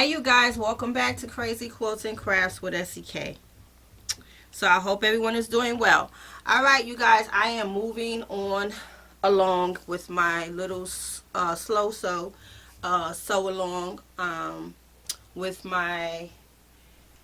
Hey you guys, welcome back to Crazy Quilts and Crafts with SEK. So I hope everyone is doing well. Alright you guys, I am moving on along with my little slow sew along with my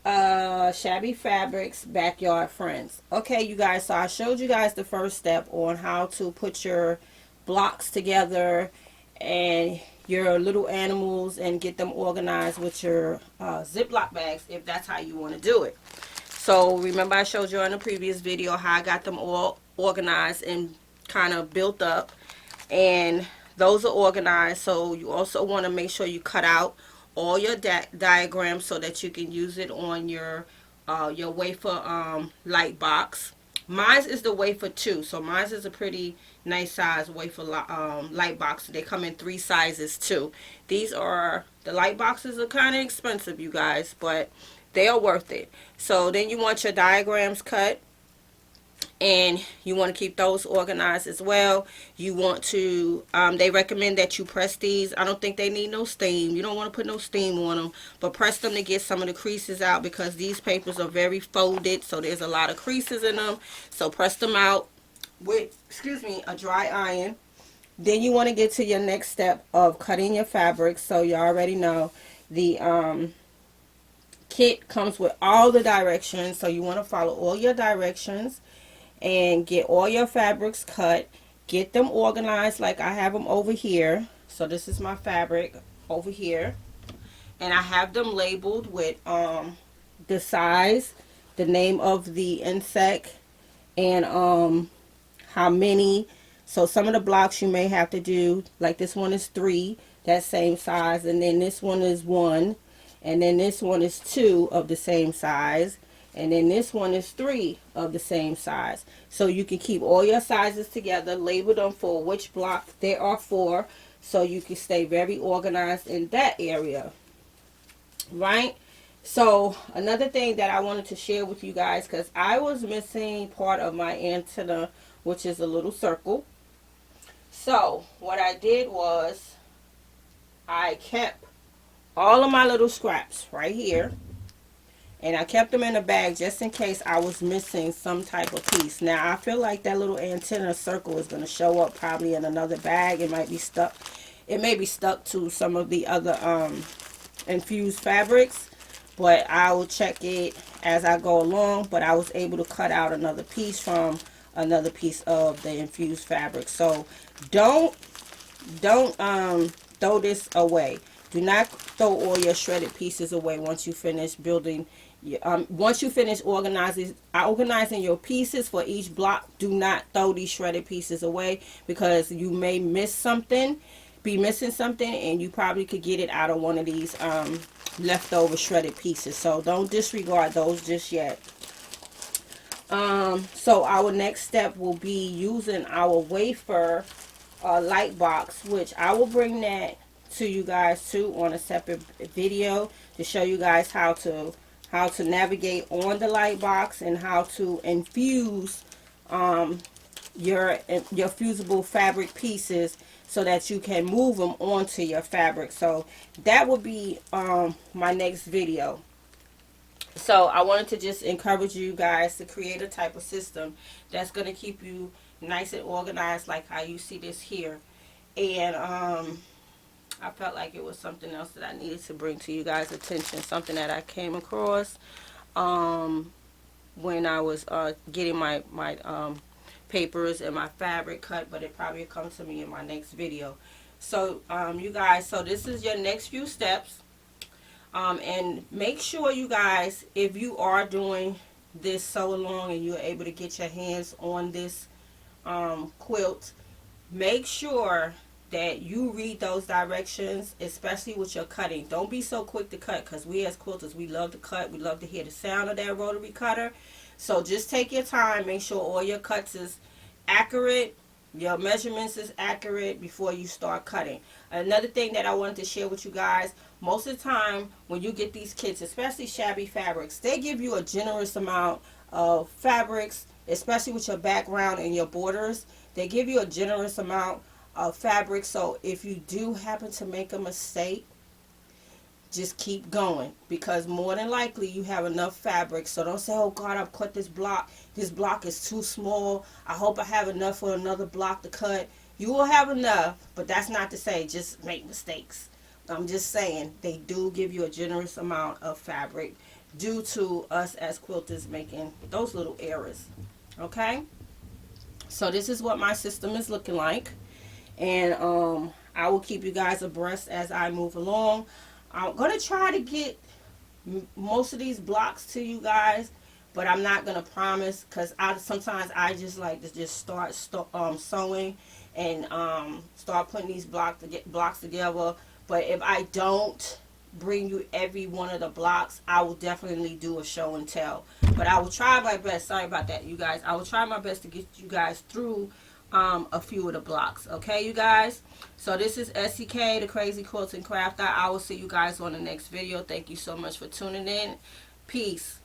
Shabby Fabrics Backyard Friends. Okay you guys, so I showed you guys the first step on how to put your blocks together and your little animals and get them organized with your Ziploc bags if that's how you want to do it. So remember I showed you in the previous video how I got them all organized and kind of built up, and those are organized. So you also want to make sure you cut out all your diagrams so that you can use it on your wafer light box. Mine is the wafer 2, so mine is a pretty nice size wafer light box. They come in 3 sizes too. These are, the light boxes are kind of expensive you guys, but they are worth it. So then you want your diagrams cut, and you want to keep those organized as well. You want to they recommend that you press these. I don't think they need no steam. You don't want to put no steam on them, but press them to get some of the creases out, because these papers are very folded, so there's a lot of creases in them. So press them out with, excuse me, a dry iron. Then you want to get to your next step of cutting your fabric. So you already know the kit comes with all the directions, so you want to follow all your directions and get all your fabrics cut. Get them organized like I have them over here. So this is my fabric over here, and I have them labeled with the size, the name of the insect, and how many. So some of the blocks you may have to do, like this one is 3, that same size, and then this one is 1, and then this one is 2 of the same size, and then this one is 3 of the same size. So you can keep all your sizes together, label them for which block they are for, so you can stay very organized in that area, right? So another thing that I wanted to share with you guys, because I was missing part of my antenna, which is a little circle. So what I did was I kept all of my little scraps right here, and I kept them in a bag just in case I was missing some type of piece. Now I feel like that little antenna circle is going to show up probably in another bag. It might be stuck. It may be stuck to some of the other infused fabrics, but I will check it as I go along. But I was able to cut out another piece from another piece of the infused fabric. So don't throw this away. Do not throw all your shredded pieces away once you finish building. Once you finish organizing your pieces for each block, do not throw these shredded pieces away, because you may miss something, be missing something, and you probably could get it out of one of these leftover shredded pieces. So don't disregard those just yet. So our next step will be using our wafer light box, which I will bring that to you guys too on a separate video to show you guys how to navigate on the light box and how to infuse your fusible fabric pieces so that you can move them onto your fabric. So that will be my next video. So I wanted to just encourage you guys to create a type of system that's going to keep you nice and organized, like how you see this here. And I felt like it was something else that I needed to bring to you guys' attention, something that I came across when I was getting my papers and my fabric cut, but it probably will come to me in my next video. So you guys, so this is your next few steps. And make sure you guys, if you are doing this sew along and you're able to get your hands on this quilt, make sure that you read those directions, especially with your cutting. Don't be so quick to cut, because we as quilters, we love to cut. We love to hear the sound of that rotary cutter. So just take your time, make sure all your cuts is accurate, your measurements is accurate before you start cutting. Another thing that I wanted to share with you guys, most of the time when you get these kits, especially Shabby Fabrics, they give you a generous amount of fabrics, especially with your background and your borders. They give you a generous amount of fabric. So if you do happen to make a mistake, just keep going, because more than likely you have enough fabric. So don't say, oh God, I've cut this block is too small, I hope I have enough for another block to cut. You will have enough, but that's not to say just make mistakes. I'm just saying they do give you a generous amount of fabric due to us as quilters making those little errors. Okay, so this is what my system is looking like, and I will keep you guys abreast as I move along. I'm going to try to get most of these blocks to you guys, but I'm not going to promise, because sometimes I just like to just start sewing and start putting these blocks together. But if I don't bring you every one of the blocks, I will definitely do a show and tell. But I will try my best. Sorry about that, you guys. I will try my best to get you guys through a few of the blocks. Okay, you guys? So this is SEK, the Crazy Quilting Crafter. I will see you guys on the next video. Thank you so much for tuning in. Peace.